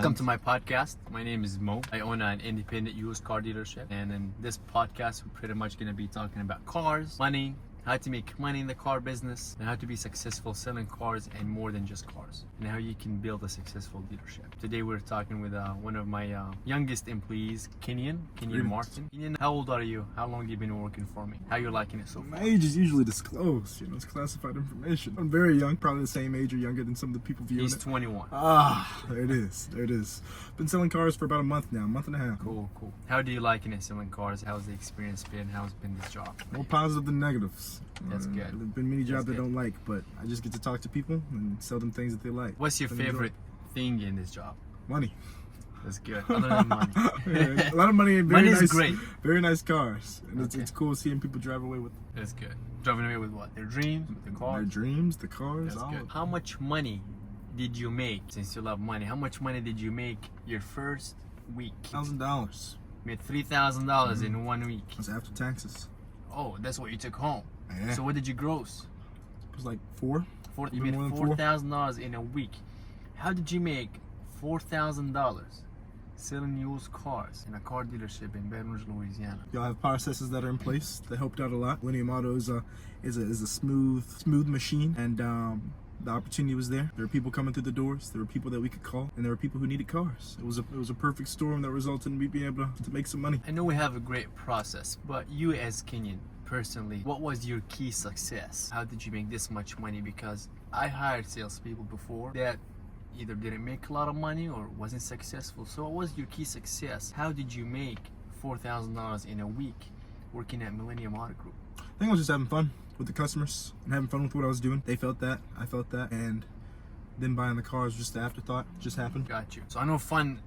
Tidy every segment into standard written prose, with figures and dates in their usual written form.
Welcome to my podcast. My name is Mo. I own an independent used car dealership, and in this podcast we're pretty much going to be talking about cars, money, how to make money in the car business, and how to be successful selling cars and more than just cars, and how you can build a successful dealership. Today we're talking with one of my youngest employees, Kenyon Martin. Kenyon, how old are you? How long have you been working for me? How you liking it so far? My age is usually disclosed, it's classified information. I'm very young, probably the same age or younger than some of the people viewing it. He's 21. There it is. Been selling cars for about a month now, a month and a half. Cool. How do you liking it selling cars? How's the experience been? How's been this job? More positive than negatives. That's good. There've been many jobs I don't like, but I just get to talk to people and sell them things that they like. What's your favorite thing in this job? Money. That's good. Other than money. Yeah, a lot of money and very nice cars. And it's cool seeing people drive away with them. That's good. Driving away with what? Their dreams? With the cars? Their dreams, the cars, That's all good. How much money did you make, since you love money, how much money did you make your first week? $1,000. Made $3,000 in 1 week. That's after taxes. Oh, that's what you took home. Yeah. So what did you gross? It was like four. You made $4,000 in a week. How did you make $4,000 selling used cars in a car dealership in Baton Rouge, Louisiana? Y'all have processes that are in place that helped out a lot. Millennium Auto is a smooth machine, and the opportunity was there. There were people coming through the doors. There were people that we could call, and there were people who needed cars. It was a perfect storm that resulted in me being able to make some money. I know we have a great process, but you as Kenyon, personally, what was your key success? How did you make this much money? Because I hired salespeople before that either didn't make a lot of money or wasn't successful. So what was your key success? How did you make $4,000 in a week working at Millennium Auto Group? I think I was just having fun with the customers and having fun with what I was doing. They felt that, I felt that, and then buying the cars just the afterthought. Just happened. Got you. So I know fun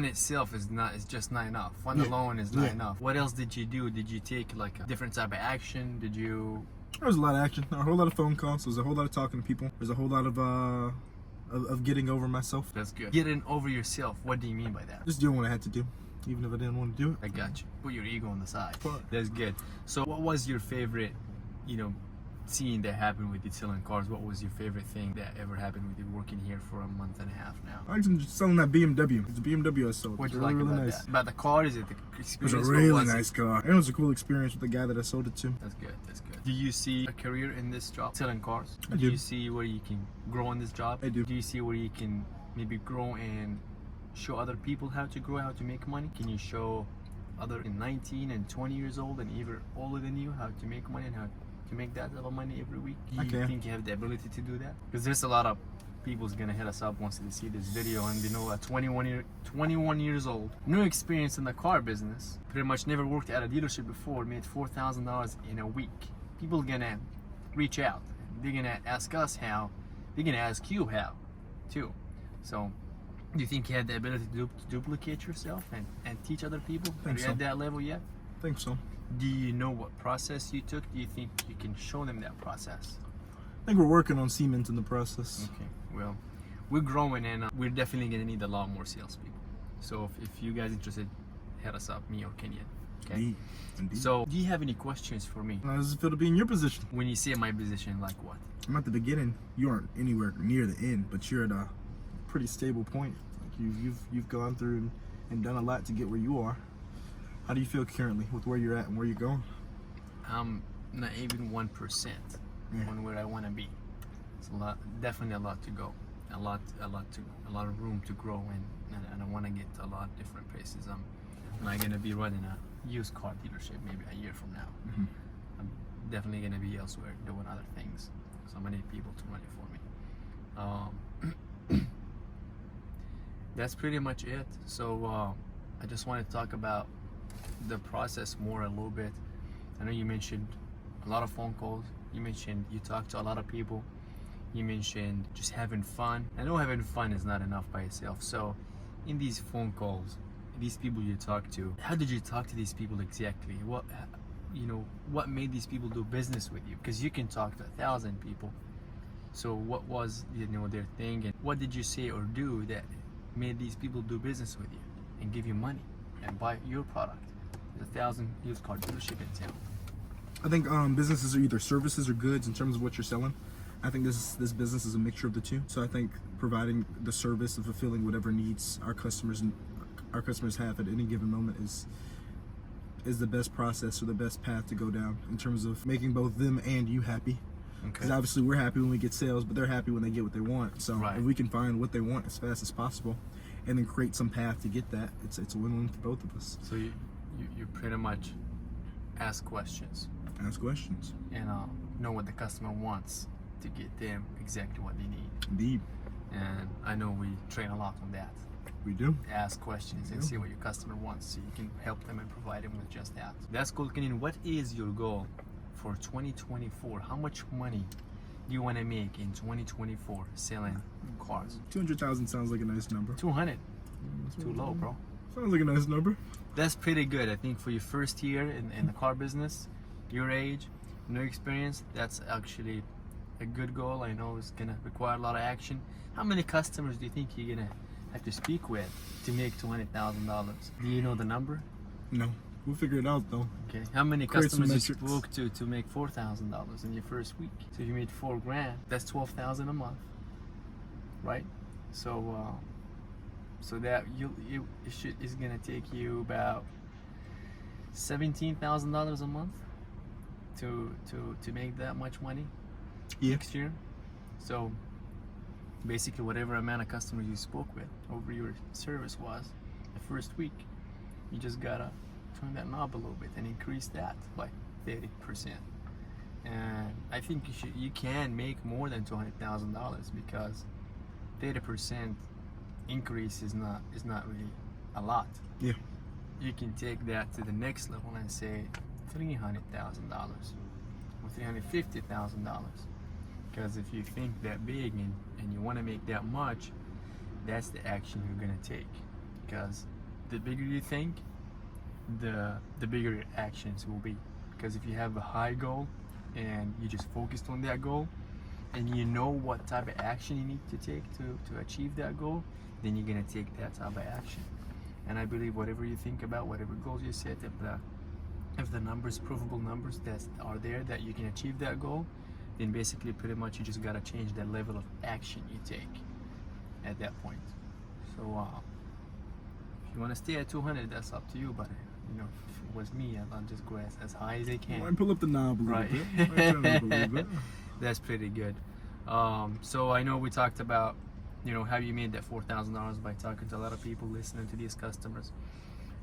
itself is just not enough. Fun alone is not enough. What else did you do? Did you take like a different type of action? Did you? There was a lot of action. There were a whole lot of phone calls. There was a whole lot of talking to people. There's a whole lot of getting over myself. That's good. Getting over yourself. What do you mean by that? Just doing what I had to do, even if I didn't want to do it. I got you. Put your ego on the side. That's good. So what was your favorite, scene that happened with you selling cars? What was your favorite thing that ever happened with you working here for a month and a half now? I was just selling that BMW. It's a BMW I sold. What did you like about that? About the car? Is it the experience? It was a really nice car. And it was a cool experience with the guy that I sold it to. That's good. Do you see a career in this job, selling cars? I do. Do you see where you can grow in this job? I do. Do you see where you can maybe grow and show other people how to grow, how to make money? Can you show other 19 and 20 years old and even older than you how to make money and how to make that level of money every week? Do you think you have the ability to do that? Because there's a lot of people's gonna hit us up once they see this video and they know at 21 years old, no experience in the car business, pretty much never worked at a dealership before, made $4,000 in a week. People gonna reach out. They're gonna ask us how. They're gonna ask you how, too. So, do you think you have the ability to duplicate yourself and teach other people? Are you at that level yet? I think so. Do you know what process you took? Do you think you can show them that process? I think we're working on cement in the process. Okay, well, we're growing and we're definitely going to need a lot more salespeople. So if you guys interested, hit us up, me or Kenyon. Okay? Indeed. So, do you have any questions for me? How does it feel to be in your position? When you say my position, like what? I'm at the beginning. You aren't anywhere near the end, but you're at a pretty stable point. Like you've gone through and done a lot to get where you are. How do you feel currently with where you're at and where you're going? Not even 1% on where I want to be. It's definitely a lot to go, a lot of room to grow and I want to get to a lot of different places. I'm not gonna be running a used car dealership maybe a year from now. I'm definitely gonna be elsewhere doing other things. So I'm gonna need people to run it for me. That's pretty much it. So I just want to talk about the process more a little bit. I know you mentioned a lot of phone calls. You mentioned you talked to a lot of people. You mentioned just having fun. I know having fun is not enough by itself. So in these phone calls, these people you talk to, how did you talk to these people exactly? What made these people do business with you? Because you can talk to 1,000 people. So what was their thing, and what did you say or do that made these people do business with you and give you money and buy your product? There's 1,000 used car dealership in town. I think businesses are either services or goods in terms of what you're selling. I think this business is a mixture of the two. So I think providing the service and fulfilling whatever needs our customers have at any given moment is the best process or the best path to go down in terms of making both them and you happy. Because obviously we're happy when we get sales, but they're happy when they get what they want. So if we can find what they want as fast as possible and then create some path to get that, it's a win-win for both of us. So you pretty much ask questions. Ask questions. And know what the customer wants to get them exactly what they need. Indeed. And I know we train a lot on that. We do. Ask questions and see what your customer wants so you can help them and provide them with just that. That's cool, Kenyon. What is your goal for 2024? How much money do you want to make in 2024 selling cars? 200,000 sounds like a nice number. 200? Too low, bro. Sounds like a nice number. That's pretty good. I think for your first year in the car business, your age, no experience, that's actually a good goal. I know it's gonna require a lot of action. How many customers do you think you're gonna have to speak with to make $200,000? Do you know the number? No. We'll figure it out though. Okay. How many Create some customers you metrics. spoke to make $4,000 in your first week? So if you made $4,000, that's $12,000 a month, right? So that it's gonna take you about $17,000 a month to make that much money next year. So basically, whatever amount of customers you spoke with over your service was the first week, you just gotta turn that knob a little bit and increase that by 30%. And I think you can make more than $200,000 because 30% increase is not really a lot. Yeah. You can take that to the next level and say $300,000 or $350,000. Because if you think that big and you want to make that much, that's the action you're gonna take. Because the bigger you think, the bigger your actions will be. Because if you have a high goal and you just focused on that goal and you know what type of action you need to take to achieve that goal, then you're gonna take that type of action. And I believe whatever you think about, whatever goals you set, if the numbers, provable numbers that are there that you can achieve that goal, then basically pretty much you just gotta change the level of action you take at that point. So if you wanna stay at 200, that's up to you, but you know, if it was me, I'll just go as high as I can. Might pull up the knob a little Right. bit. Might turn it up a little bit. That's pretty good. So I know we talked about, you know, how you made that $4,000 by talking to a lot of people, listening to these customers.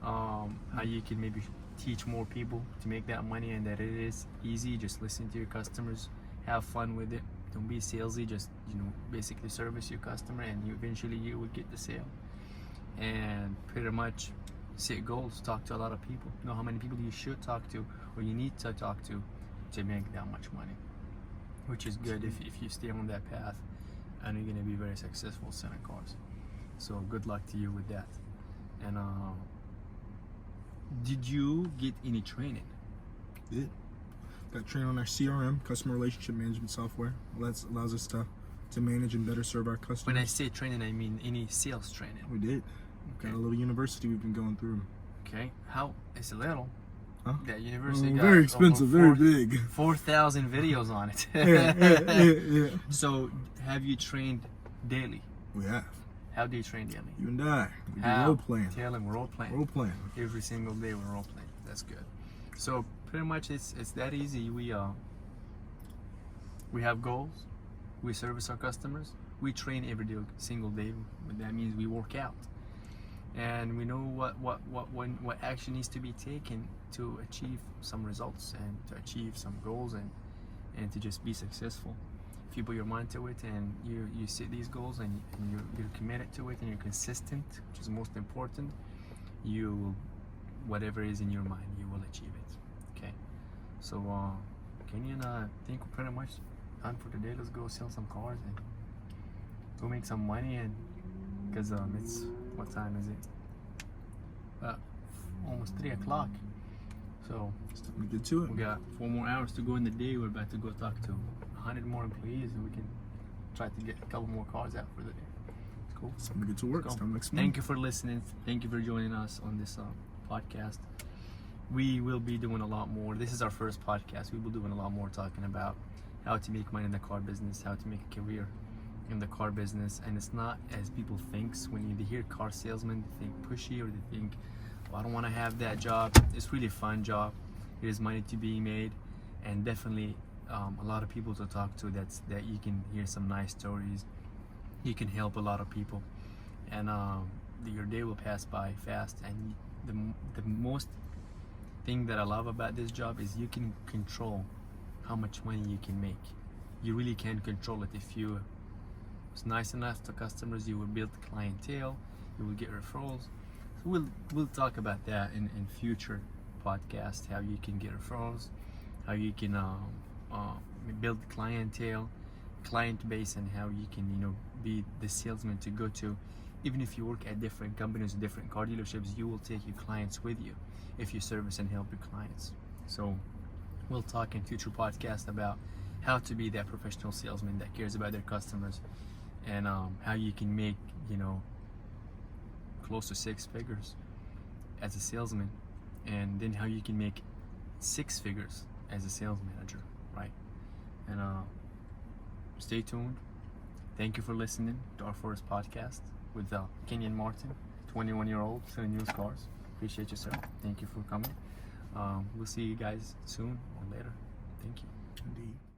How you can maybe teach more people to make that money, and that it is easy. Just listen to your customers, have fun with it. Don't be salesy. Just, you know, basically service your customer, and eventually you will get the sale. And pretty much set goals. Talk to a lot of people. Know how many people you should talk to or you need to talk to make that much money, which is good if you stay on that path, and you're gonna be very successful selling cars. So good luck to you with that. And did you get any training? Yeah. Got trained on our CRM, customer relationship management software. That allows us to manage and better serve our customers. When I say training, I mean any sales training. We did. Okay. Got a little university we've been going through. Okay. How? It's a little. Huh? That university got very expensive, very big. 4,000 videos on it. yeah. So have you trained daily? We have. How do you train daily? You and I. We do How? role playing. Tell him role playing. Role playing. Every single day we're role playing. That's good. So pretty much it's that easy. We have goals. We service our customers. We train every single day. That means we work out, and we know what action needs to be taken to achieve some results and to achieve some goals and to just be successful. If you put your mind to it and you set these goals and you're committed to it and you're consistent, which is most important, you will, whatever is in your mind, you will achieve it. Okay. So Kenyon, I think we're pretty much done for today. Let's go sell some cars and go make some money, and because it's, what time is it? Almost 3 o'clock. So We get to it. we got 4 more hours to go in the day. We're about to go talk to 100 more employees, and we can try to get a couple more cars out for the day. It's cool. It's time to get to work. Let's It's go. time next month. Thank you for listening. Thank you for joining us on this podcast. We will be doing a lot more. This is our first podcast. We will be doing a lot more talking about how to make money in the car business, how to make a career in the car business. And it's not as people thinks. When you hear car salesman, they think pushy, or they think, well, I don't want to have that job. It's really a fun job. There's money to be made, and definitely a lot of people to talk to. That you can hear some nice stories. You can help a lot of people, and your day will pass by fast. And the most thing that I love about this job is you can control how much money you can make. You really can control it. If you was nice enough to customers, you will build clientele, you will get referrals. So we'll talk about that in future podcasts, how you can get referrals, how you can build clientele, client base, and how you can be the salesman to go to. Even if you work at different companies, different car dealerships, you will take your clients with you if you service and help your clients. So we'll talk in future podcasts about how to be that professional salesman that cares about their customers, and how you can make close to 6 figures as a salesman, and then how you can make 6 figures as a sales manager, right? And stay tuned. Thank you for listening to our first podcast with Kenyon Martin, 21-year-old selling used cars. Appreciate you, sir. Thank you for coming. We'll see you guys soon or later. Thank you. Indeed.